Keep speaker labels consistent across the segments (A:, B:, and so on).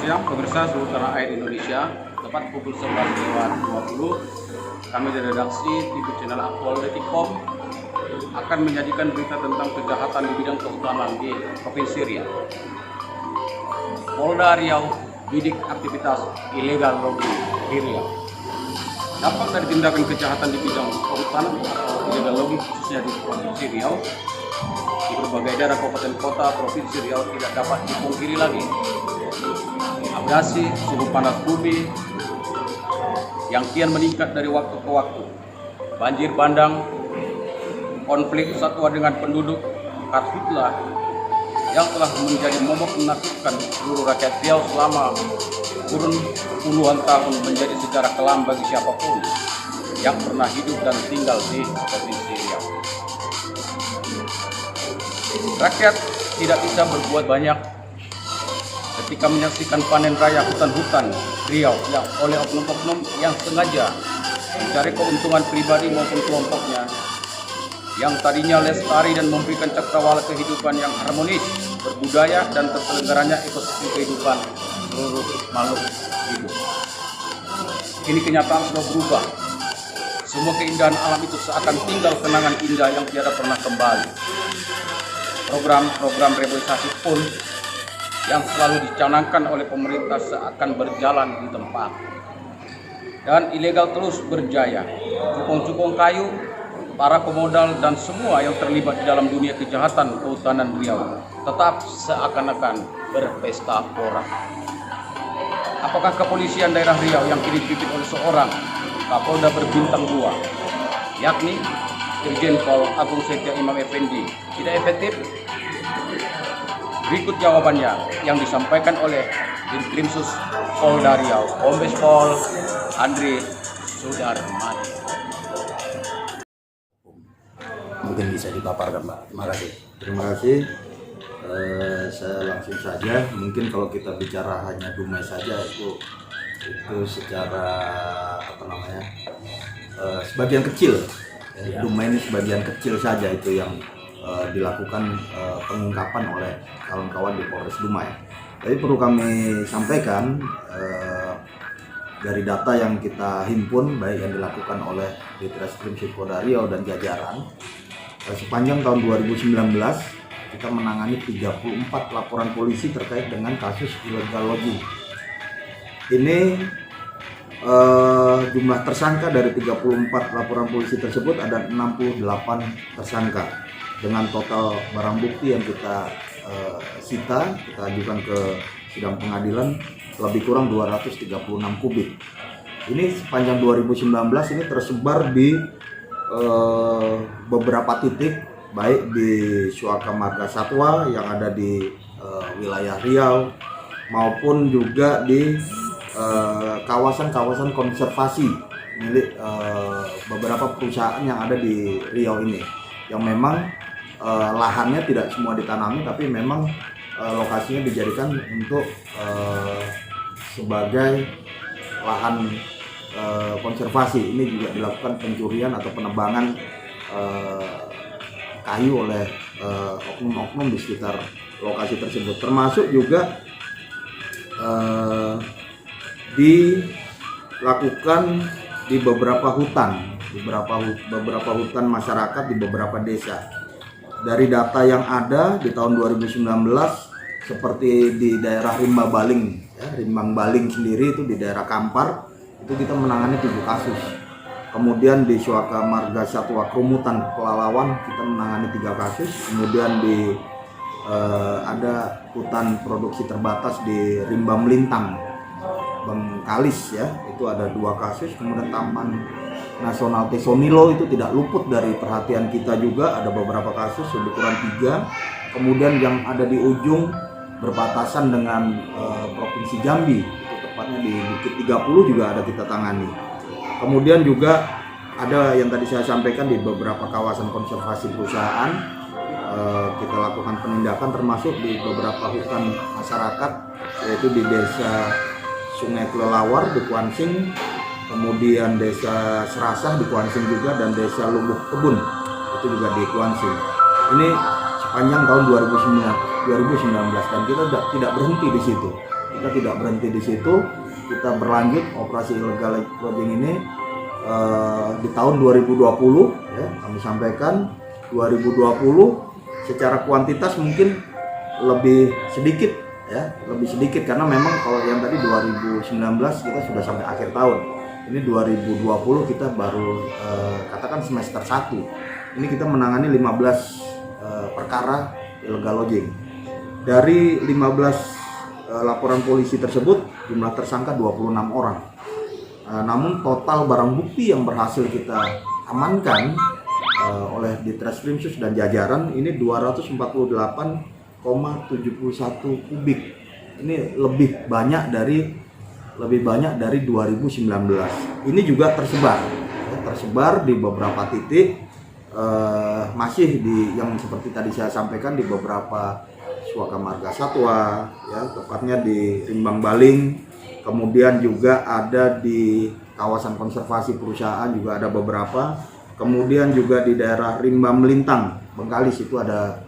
A: siang pemirsa seluruh tanah air Indonesia. Tepat pukul 11.20 kami dari redaksi TV channel Aktual.com akan menyajikan berita tentang kejahatan di bidang kehutanan di Provinsi Riau. Polda Riau bidik aktivitas ilegal logging di Riau. Dampak dari tindakan kejahatan di bidang kehutanan atau illegal logging khususnya di Provinsi Riau di berbagai daerah kabupaten kota Provinsi Riau tidak dapat dipungkiri lagi. Abrasi suhu panas bumi yang kian meningkat dari waktu ke waktu, banjir bandang, konflik satwa dengan penduduk, karhutlah yang telah menjadi momok menakutkan seluruh rakyat Riau selama kurun puluhan tahun menjadi sejarah kelam bagi siapapun yang pernah hidup dan tinggal di Provinsi Riau. Rakyat tidak bisa berbuat banyak ketika menyaksikan panen raya hutan-hutan Riau yang oleh oknum-oknum yang sengaja mencari keuntungan pribadi maupun kelompoknya yang tadinya lestari dan memberikan cakrawala kehidupan yang harmonis, berbudaya dan terselenggaranya ekosistem kehidupan seluruh makhluk hidup. Kini kenyataan sudah berubah. Semua keindahan alam itu seakan tinggal kenangan indah yang tiada pernah kembali. Program-program reboisasi pun yang selalu dicanangkan oleh pemerintah seakan berjalan di tempat. Dan ilegal terus berjaya. Cukong-cukong kayu, para pemodal dan semua yang terlibat di dalam dunia kejahatan kehutanan Riau tetap seakan-akan berpesta pora. Apakah kepolisian daerah Riau yang kini dipimpin oleh seorang Kapolda berbintang 2, yakni Irjen Pol Agung Setia Imam Effendi, tidak efektif? Berikut jawabannya yang disampaikan oleh Ditkrimsus Polda Riau, Kombes Pol Andre Sudarmadi.
B: Mungkin bisa dipaparkan, Pak. Terima kasih.
C: Terima kasih. Saya langsung saja. Mungkin kalau kita bicara hanya Dumai saja itu secara sebagian kecil.
B: Ya.
C: Dumai ini sebagian kecil saja itu yang dilakukan pengungkapan oleh kawan-kawan di Polres Dumai. Tapi perlu kami sampaikan dari data yang kita himpun baik yang dilakukan oleh Ditreskrim Polda Riau dan jajaran sepanjang tahun 2019 kita menangani 34 laporan polisi terkait dengan kasus illegal logging. Ini jumlah tersangka dari 34 laporan polisi tersebut ada 68 tersangka dengan total barang bukti yang kita sita, kita ajukan ke sidang pengadilan lebih kurang 236 kubik. Ini sepanjang 2019 ini tersebar di beberapa titik, baik di Suaka Marga Satwa yang ada di wilayah Riau maupun juga di kawasan-kawasan konservasi milik beberapa perusahaan yang ada di Riau ini, yang memang lahannya tidak semua ditanami tapi memang lokasinya dijadikan untuk sebagai lahan konservasi. Ini juga dilakukan pencurian atau penebangan kayu oleh oknum-oknum di sekitar lokasi tersebut, termasuk juga dilakukan di beberapa hutan, beberapa hutan masyarakat di beberapa desa. Dari data yang ada di tahun 2019 seperti di daerah Rimba Baling, Rimbang Baling sendiri itu di daerah Kampar itu kita menangani 7 kasus. Kemudian di Suaka Marga Satwa Krumutan Pelalawan kita menangani 3 kasus. Kemudian di ada hutan produksi terbatas di Rimba Melintang Bengkalis itu ada 2 kasus. Kemudian Taman Nasional Tesonilo itu tidak luput dari perhatian kita juga, ada beberapa kasus lebih kurang 3. Kemudian yang ada di ujung berbatasan dengan Provinsi Jambi, itu tepatnya di Bukit 30 juga ada kita tangani. Kemudian juga ada yang tadi saya sampaikan di beberapa kawasan konservasi perusahaan kita lakukan penindakan, termasuk di beberapa hutan masyarakat, yaitu di Desa Sungai Kelelawar di Kuansing, kemudian Desa Serasah di Kuansing juga, dan Desa Lubuk Kebun itu juga di Kuansing. Ini sepanjang tahun 2019 dan kita tidak berhenti di situ. kita tidak berhenti di situ, kita berlanjut operasi illegal logging ini di tahun 2020 ya, kami sampaikan 2020 secara kuantitas mungkin lebih sedikit ya, lebih sedikit karena memang kalau yang tadi 2019 kita sudah sampai akhir tahun. Ini 2020 kita baru katakan semester 1. Ini kita menangani 15 perkara illegal logging. Dari 15 laporan polisi tersebut jumlah tersangka 26 orang. Namun total barang bukti yang berhasil kita amankan oleh Ditreskrimsus dan jajaran ini 248,71 kubik. Ini lebih banyak dari 2019. Ini juga tersebar di beberapa titik, masih di yang seperti tadi saya sampaikan di beberapa Suaka Marga Satwa, ya tepatnya di Rimbang Baling, kemudian juga ada di kawasan konservasi perusahaan juga ada beberapa, kemudian juga di daerah Rimba Melintang, Bengkalis itu ada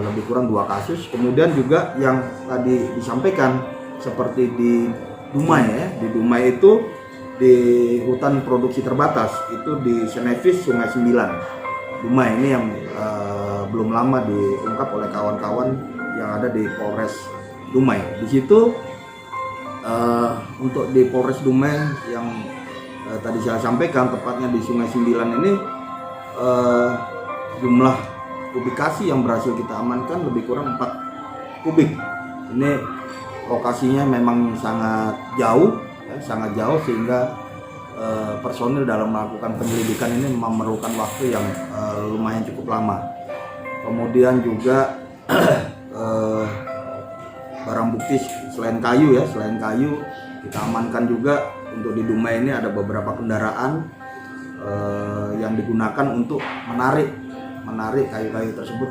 C: lebih kurang 2 kasus, kemudian juga yang tadi disampaikan seperti di Dumai ya, di Dumai itu di hutan produksi terbatas itu di Senevis Sungai 9. Dumai ini yang belum lama diungkap oleh kawan-kawan yang ada di Polres Dumai. Di situ untuk di Polres Dumai yang tadi saya sampaikan tepatnya di Sungai 9 ini jumlah kubikasi yang berhasil kita amankan lebih kurang 4 kubik. Ini lokasinya memang sangat jauh sehingga personil dalam melakukan penyelidikan ini memerlukan waktu yang lumayan cukup lama. Kemudian juga barang bukti selain kayu kita amankan juga untuk di Dumai ini ada beberapa kendaraan yang digunakan untuk menarik kayu-kayu tersebut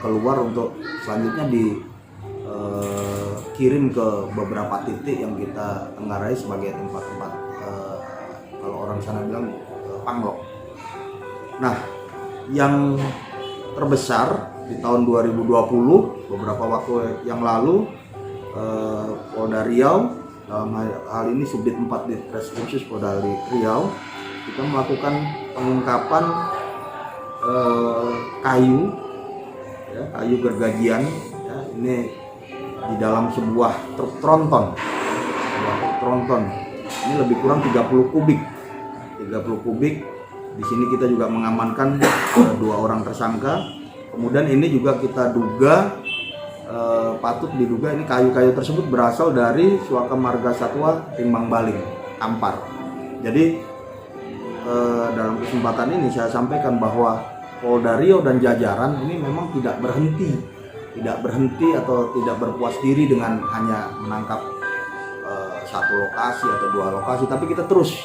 C: keluar untuk selanjutnya dikirim ke beberapa titik yang kita tenggarai sebagai tempat-tempat kalau orang sana bilang panglok. Nah, yang terbesar di tahun 2020 beberapa waktu yang lalu Polda Riau dalam hal ini Subdit 4 Ditreskrimsus Polda Riau kita melakukan pengungkapan kayu gergajian ya, ini di dalam sebuah truk tronton. Ini lebih kurang 30 kubik. Di sini kita juga mengamankan 2 orang tersangka. Kemudian ini juga kita duga patut diduga ini kayu-kayu tersebut berasal dari Suaka Marga Satwa Rimbang Baling, Kampar. Jadi dalam kesempatan ini saya sampaikan bahwa Polda Riau dan jajaran ini memang tidak berhenti atau tidak berpuas diri dengan hanya menangkap 1 lokasi atau 2 lokasi, tapi kita terus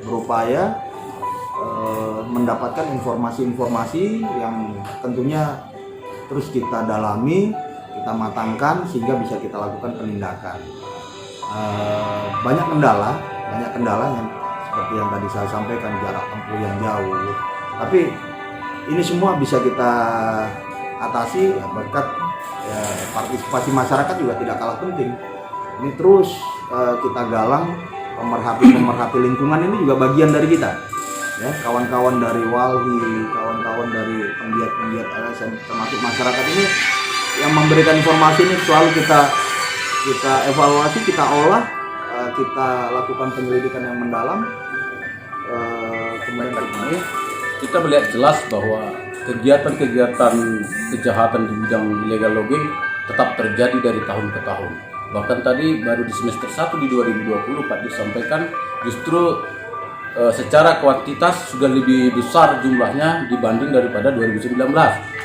C: berupaya mendapatkan informasi-informasi yang tentunya terus kita dalami, kita matangkan sehingga bisa kita lakukan penindakan. Banyak kendala yang seperti yang tadi saya sampaikan, jarak tempuh yang jauh, tapi ini semua bisa kita atasi ya, berkat partisipasi masyarakat juga tidak kalah penting. Ini terus kita galang, pemerhati lingkungan ini juga bagian dari kita ya, kawan-kawan dari Walhi, kawan-kawan dari penggiat LSM termasuk masyarakat ini yang memberikan informasi ini selalu kita evaluasi, kita olah, kita lakukan penyelidikan yang mendalam. Kemudian
A: kita melihat jelas bahwa kegiatan-kegiatan kejahatan di bidang illegal logging tetap terjadi dari tahun ke tahun. Bahkan tadi baru di semester 1 di 2020 Pak disampaikan justru secara kuantitas sudah lebih besar jumlahnya dibanding daripada 2019.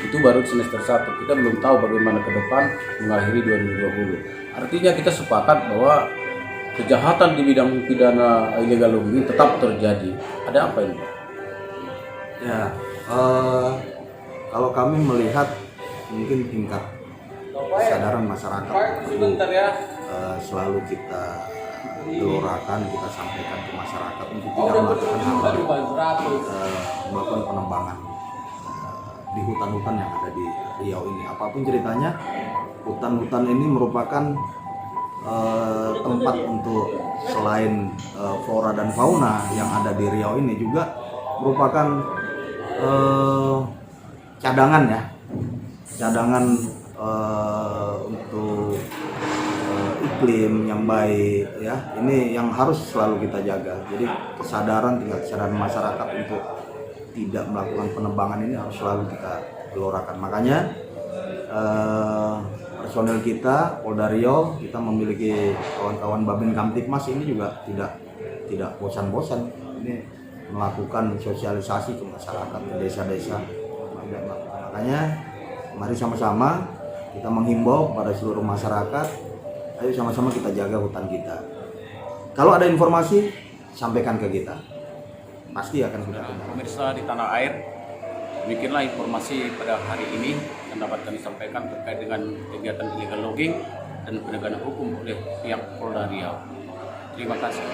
A: Itu baru di semester 1. Kita belum tahu bagaimana ke depan mengakhiri 2020. Artinya kita sepakat bahwa kejahatan di bidang pidana illegal logging tetap terjadi. Ada apa ini, Pak?
C: Ya, kalau kami melihat mungkin tingkat kesadaran masyarakat itu selalu kita gelorakan, kita sampaikan ke masyarakat untuk tidak melakukan hal melakukan penembangan di hutan-hutan yang ada di Riau ini. Apapun ceritanya, hutan-hutan ini merupakan tempat untuk selain flora dan fauna yang ada di Riau ini juga merupakan cadangan ya, cadangan untuk iklim yang baik ya. Ini yang harus selalu kita jaga. Jadi tingkat kesadaran masyarakat untuk tidak melakukan penebangan ini harus selalu kita gelorakan. Makanya personel kita Polda Riau, kita memiliki kawan-kawan Babin Kamtipmas ini juga tidak bosan-bosan ini melakukan sosialisasi ke masyarakat, ke desa-desa. Makanya mari sama-sama kita menghimbau kepada seluruh masyarakat, ayo sama-sama kita jaga hutan kita. Kalau ada informasi, sampaikan ke kita, pasti akan kita tindak.
A: Pemirsa di tanah air, demikianlah informasi pada hari ini yang dapat kami sampaikan terkait dengan kegiatan illegal logging dan penegakan hukum oleh pihak Polda Riau. Terima kasih.